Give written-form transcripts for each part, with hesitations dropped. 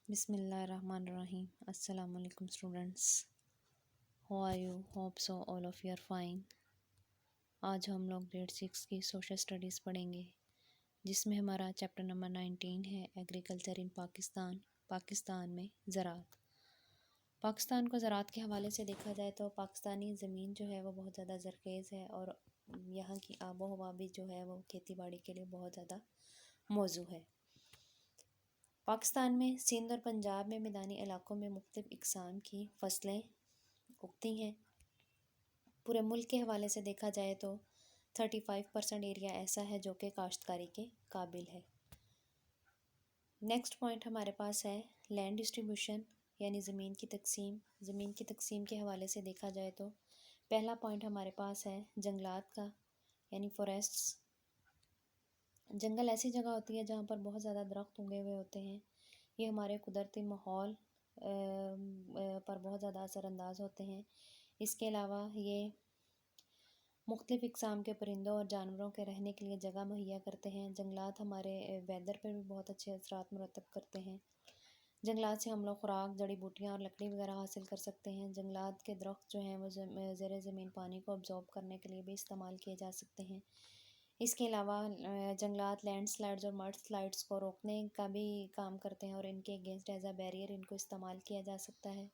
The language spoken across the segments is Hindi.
Bismillahirrahmanirrahim. Assalamu alaikum students. How are you? Hope so all of you are fine. आज हम लोग ग्रेड 6 की सोशल स्टडीज़ पढ़ेंगे जिसमें हमारा चैप्टर नंबर 19 है एग्रीकल्चर इन पाकिस्तान। पाकिस्तान में ज़राअत। पाकिस्तान को ज़राअत के हवाले से देखा जाए तो पाकिस्तानी ज़मीन जो है वो बहुत ज़्यादा ज़रख़ेज़ है और यहाँ की आबो हवा भी जो है वो खेती बाड़ी के लिए बहुत ज़्यादा मौजू है। पाकिस्तान में सिंध और पंजाब में मैदानी इलाकों में मुख्तलिफ़ इक़साम की फ़सलें उगती हैं। पूरे मुल्क के हवाले से देखा जाए तो 35% एरिया ऐसा है जो कि काश्तकारी के काबिल है। नेक्स्ट पॉइंट हमारे पास है लैंड डिस्ट्रीब्यूशन यानी ज़मीन की तकसीम। ज़मीन की तकसीम के हवाले से देखा जाए तो पहला पॉइंट हमारे पास है जंगलात का यानी फॉरेस्ट्स। जंगल ऐसी जगह होती है जहाँ पर बहुत ज़्यादा दरख्त उगे हुए होते हैं। ये हमारे कुदरती माहौल पर बहुत ज़्यादा असरअंदाज होते हैं। इसके अलावा ये मुख्तलिफ़ इक़साम के परिंदों और जानवरों के रहने के लिए जगह मुहैया करते हैं। जंगलात हमारे वेदर पर भी बहुत अच्छे असरात मुरतब करते हैं। जंगलात से हम लोग खुराक, जड़ी बूटियाँ और लकड़ी वगैरह हासिल कर सकते हैं। जंगलात के दरख्त जो हैं वो ज़ेरे ज़मीन पानी को अब्ज़ॉर्ब करने के लिए भी इस्तेमाल किए जा सकते हैं। इसके अलावा जंगलात लैंडस्लाइड्स और मड स्लाइड्स को रोकने का भी काम करते हैं और इनके अगेंस्ट एज अ बैरियर इनको इस्तेमाल किया जा सकता है।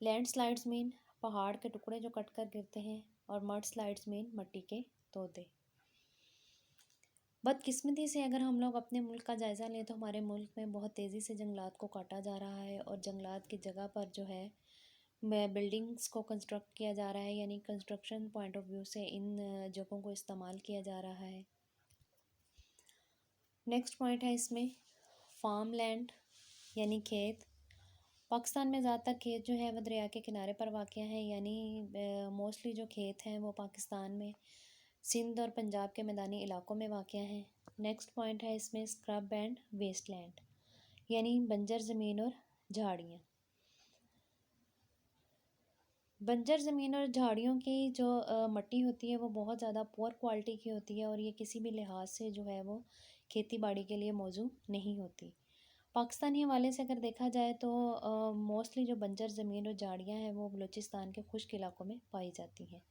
लैंडस्लाइड्स मीन पहाड़ के टुकड़े जो कट कर गिरते हैं और मड स्लाइड्स मीन मिट्टी के तोदे। बदकिस्मती से अगर हम लोग अपने मुल्क का जायज़ा लें तो हमारे मुल्क में बहुत तेज़ी से जंगलात को काटा जा रहा है और जंगलात की जगह पर जो है बिल्डिंग्स को कंस्ट्रक्ट किया जा रहा है, यानी कंस्ट्रक्शन पॉइंट ऑफ व्यू से इन जगहों को इस्तेमाल किया जा रहा है। नेक्स्ट पॉइंट है इसमें फार्म लैंड यानी खेत। पाकिस्तान में ज़्यादातर खेत जो है वह दरिया के किनारे पर वाक़ है, यानी मोस्टली जो खेत हैं वो पाकिस्तान में सिंध और पंजाब के मैदानी इलाकों में वाक़ हैं। नेक्स्ट पॉइंट है इसमें स्क्रब एंड वेस्ट लैंड यानी बंजर ज़मीन और झाड़ियाँ। बंजर ज़मीन और झाड़ियों की जो मिट्टी होती है वो बहुत ज़्यादा पुअर क्वालिटी की होती है और ये किसी भी लिहाज से जो है वो खेती बाड़ी के लिए मौजू नहीं होती। पाकिस्तानी हवाले से अगर देखा जाए तो मोस्टली जो बंजर ज़मीन और झाड़ियाँ हैं वो बलूचिस्तान के खुश्क इलाकों में पाई जाती हैं।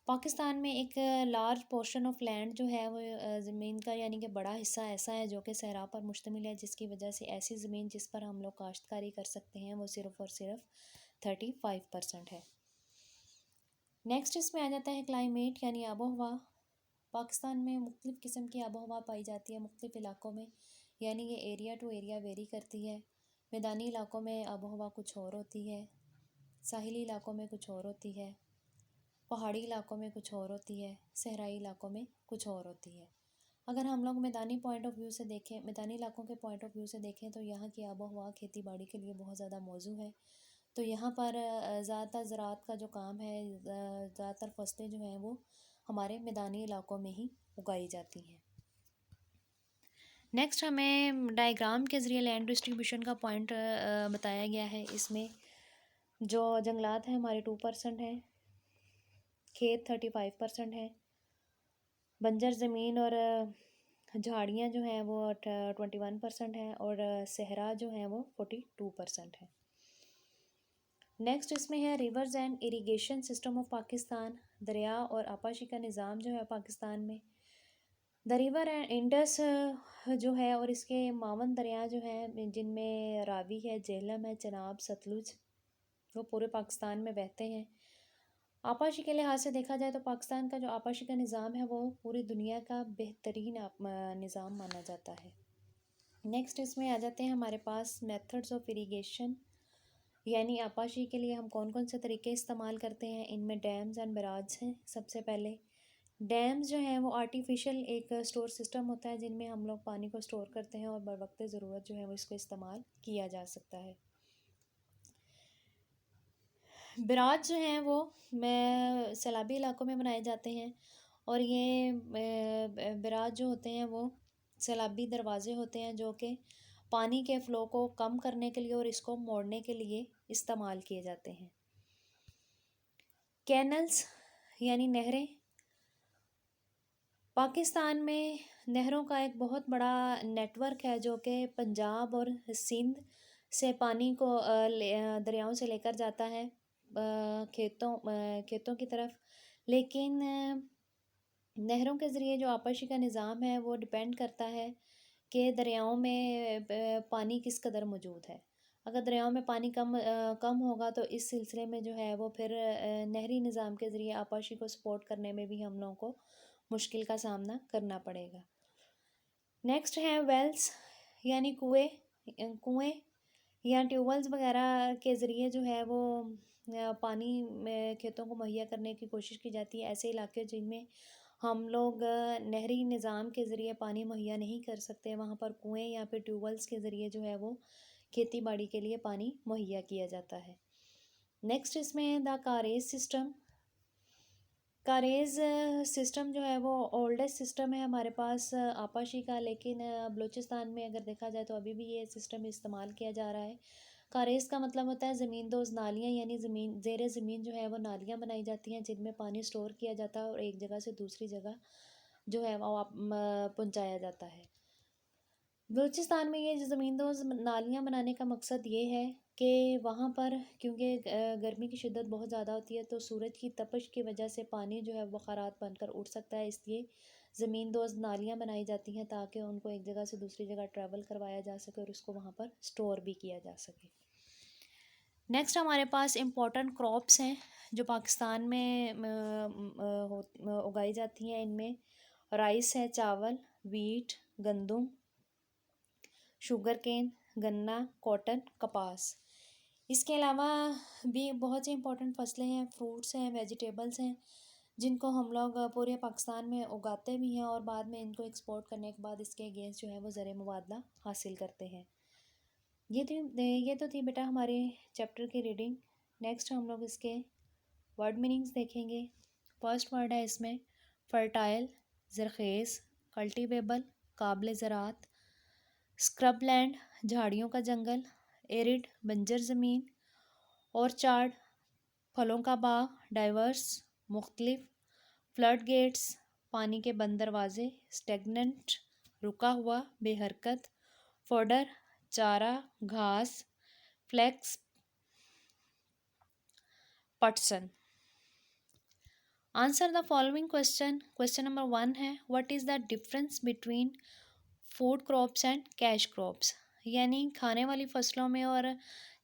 पाकिस्तान में एक लार्ज पोर्शन ऑफ लैंड जो है वो ज़मीन का यानी कि बड़ा हिस्सा ऐसा है जो कि सहरा पर मुश्तमिल है, जिसकी वजह से ऐसी ज़मीन जिस पर हम लोग काश्तकारी कर सकते हैं वो सिर्फ़ और सिर्फ 35% है। नेक्स्ट इसमें आ जाता है क्लाइमेट यानी आबो हवा। पाकिस्तान में मुख्तलिफ़ किस्म की आबो हवा पाई जाती है मुख्तलिफ़ इलाकों में, यानी ये एरिया टू एरिया वेरी करती है। मैदानी इलाकों में आबो हवा कुछ और होती है, साहिली इलाकों में कुछ और होती है, पहाड़ी इलाकों में कुछ और होती है, सहराई इलाकों में कुछ और होती है। अगर हम लोग मैदानी पॉइंट ऑफ व्यू से देखें, मैदानी इलाकों के पॉइंट ऑफ व्यू से देखें तो यहाँ की आबो हवा खेती बाड़ी के लिए बहुत ज़्यादा मौजू है। तो यहाँ पर ज़्यादातर ज़राअत का जो काम है, ज़्यादातर फसलें जो हैं वो हमारे मैदानी इलाकों में ही उगाई जाती हैं। नेक्स्ट हमें डायग्राम के ज़रिए लैंड डिस्ट्रीब्यूशन का पॉइंट बताया गया है। इसमें जो जंगलात हैं हमारे 2% हैं, खेत 35% है, बंजर ज़मीन और झाड़ियाँ जो हैं वो 21% हैं और सहरा जो हैं वो 42% है। नेक्स्ट इसमें है reverse and irrigation system of Pakistan. दरिया और आपाशी का निज़ाम जो है पाकिस्तान में, द रिवर एंड इंडस जो है और इसके मावन दरिया जो हैं जिनमें रावी है, झेलम है, चनाब, सतलुज, वो पूरे पाकिस्तान में बहते हैं। आपाशी के लिहाज से देखा जाए तो पाकिस्तान का जो आपाशी का निज़ाम है वो पूरी दुनिया का बेहतरीन निज़ाम माना जाता है। नेक्स्ट इसमें आ जाते हैं हमारे पास मेथड्स ऑफ इरिगेशन, यानी आपाशी के लिए हम कौन कौन से तरीके इस्तेमाल करते हैं। इनमें डैम्स एंड बराज हैं। सबसे पहले डैम्स जो हैं वो आर्टिफिशियल एक स्टोर सिस्टम होता है जिनमें हम लोग पानी को स्टोर करते हैं और बरवक्त ज़रूरत जो है वो इसको इस्तेमाल किया जा सकता है। बराज जो हैं वो सैलाबी इलाकों में बनाए जाते हैं और ये बराज जो होते हैं वो सैलाबी दरवाज़े होते हैं जो कि पानी के फ़्लो को कम करने के लिए और इसको मोड़ने के लिए इस्तेमाल किए जाते हैं। कैनल्स यानी नहरें। पाकिस्तान में नहरों का एक बहुत बड़ा नेटवर्क है जो कि पंजाब और सिंध से पानी को दरियाओं से लेकर जाता है खेतों की तरफ। लेकिन नहरों के ज़रिए जो आपाशी का निज़ाम है वो डिपेंड करता है कि दरियाओं में पानी किस कदर मौजूद है। अगर दरियाओं में पानी कम होगा तो इस सिलसिले में जो है वो फिर नहरी निज़ाम के ज़रिए आपाशी को सपोर्ट करने में भी हम लोगों को मुश्किल का सामना करना पड़ेगा। नेक्स्ट है वेल्स यानी कुएं या ट्यूबवेल्स वगैरह के ज़रिए जो है वो पानी में खेतों को मुहैया करने की कोशिश की जाती है। ऐसे इलाके जिनमें हम लोग नहरी निज़ाम के ज़रिए पानी मुहैया नहीं कर सकते, वहाँ पर कुएं या फिर ट्यूबवेल्स के ज़रिए जो है वो खेती बाड़ी के लिए पानी मुहैया किया जाता है। नेक्स्ट इसमें द कारेज सिस्टम। कारेज सिस्टम जो है वो ओल्डेस्ट सिस्टम है हमारे पास आपाशी का, लेकिन बलूचिस्तान में अगर देखा जाए तो अभी भी ये सिस्टम इस्तेमाल किया जा रहा है। कारेज का मतलब होता है ज़मींदोज़ नालियाँ, यानी ज़ेर ज़मीन जो है वो नालियाँ बनाई जाती हैं जिनमें पानी स्टोर किया जाता है और एक जगह से दूसरी जगह जो है वो पहुँचाया जाता है। बलूचिस्तान में ये ज़मींदोज़ नालियाँ बनाने का मकसद ये है कि वहाँ पर क्योंकि गर्मी की शिद्दत बहुत ज़्यादा होती है तो सूरज की तपश की वजह से पानी जो है बुखारात बनकर उठ सकता है, इसलिए ज़मींदोज़ नालियाँ बनाई जाती हैं ताकि उनको एक जगह से दूसरी जगह ट्रैवल करवाया जा सके और उसको वहाँ पर स्टोर भी किया जा सके। नेक्स्ट हमारे पास इम्पोर्टेंट क्रॉप्स हैं जो पाकिस्तान में उगाई जाती हैं। इनमें राइस है, चावल, वीट, गंदम, शुगर केन, गन्ना, कॉटन, कपास। इसके अलावा भी बहुत सी इंपॉर्टेंट फसलें हैं, फ्रूट्स हैं, वेजिटेबल्स हैं जिनको हम लोग पूरे पाकिस्तान में उगाते भी हैं और बाद में इनको एक्सपोर्ट करने के बाद इसके अगेंस्ट जो है वो ज़र मुबादला हासिल करते हैं। ये तो थी बेटा हमारे चैप्टर की रीडिंग। नेक्स्ट हम लोग इसके वर्ड मीनिंग्स देखेंगे। फर्स्ट वर्ड है इसमें फर्टाइल, ज़रख़ेज़, कल्टीवेबल, काबिल ज़राअत, स्क्रबलैंड झाड़ियों का जंगल, एरिड बंजर ज़मीन, ऑर्चार्ड फलों का बाग, डाइवर्स मुख्तलिफ, फ्लड गेट्स पानी के बंद दरवाजे, स्टेगनेंट रुका हुआ बेहरकत, फोडर चारा घास, फ्लेक्स पटसन। Answer the following question. Question number 1 है what is the difference between food crops and cash crops, यानी खाने वाली फसलों में और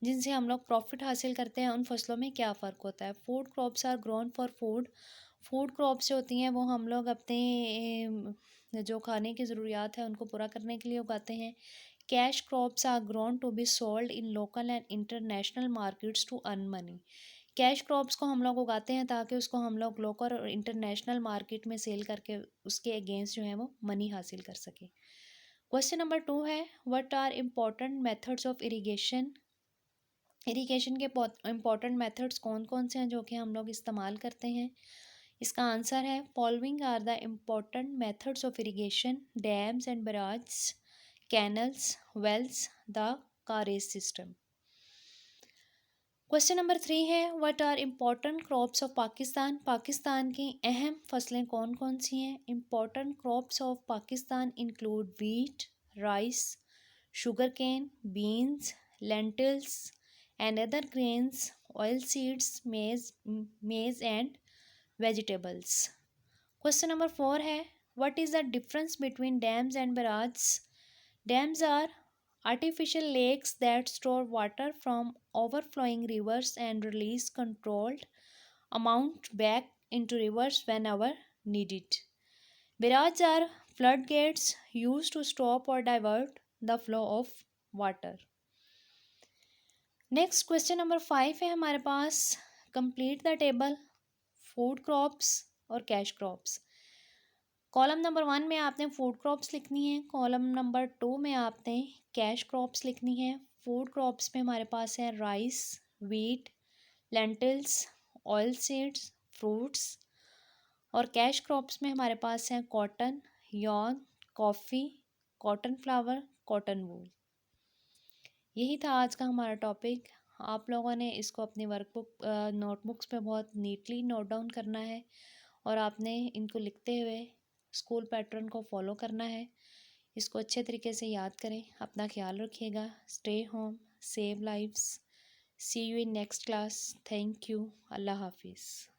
जिनसे हम लोग प्रॉफिट हासिल करते हैं उन फसलों में क्या फ़र्क होता है। Food crops are grown for food. Food crops जो होती हैं वो हम लोग अपने जो खाने की ज़रूरियात है उनको पूरा करने के लिए उगाते हैं। Cash crops are grown to be sold in local and international markets to earn money. Cash crops को हम लोग उगाते हैं ताकि उसको हम लोग लोकल और इंटरनेशनल मार्केट में सेल करके उसके अगेंस्ट जो है वो मनी हासिल कर सके। क्वेश्चन नंबर 2 है what are important methods of irrigation. Irrigation के इम्पोर्टेंट मेथड्स कौन कौन से हैं जो कि हम लोग इस्तेमाल करते हैं। इसका आंसर है following are the important methods of irrigation, dams and barrage, canals, wells, the karez system. Question number 3 है what are important crops of Pakistan. Pakistan की अहम फसलें कौन कौन सी हैं। Important crops of Pakistan include wheat, rice, sugar cane, beans, lentils and other grains, oil seeds, maize and vegetables. Question number 4 है what is the difference between dams and barrage. Dams are artificial lakes that store water from overflowing rivers and release controlled amount back into rivers whenever needed. Barrages are floodgates used to stop or divert the flow of water. Next question number 5 है हमारे पास complete the table food crops और cash crops। कॉलम नंबर 1 में आपने फूड क्रॉप्स लिखनी है, कॉलम नंबर 2 में आपने कैश क्रॉप्स लिखनी है। फूड क्रॉप्स में हमारे पास है rice, wheat, lentils, oil seeds, fruits, और कैश क्रॉप्स में हमारे पास है cotton, yarn, coffee, cotton flower, cotton wool. यही था आज का हमारा टॉपिक। आप लोगों ने इसको अपनी वर्कबुक नोटबुक्स पे बहुत नीटली नोट डाउन करना है और आपने इनको लिखते हुए स्कूल पैटर्न को फॉलो करना है। इसको अच्छे तरीके से याद करें। अपना ख्याल रखिएगा। Stay home, save lives. See you in next class. Thank you. अल्लाह हाफिज़।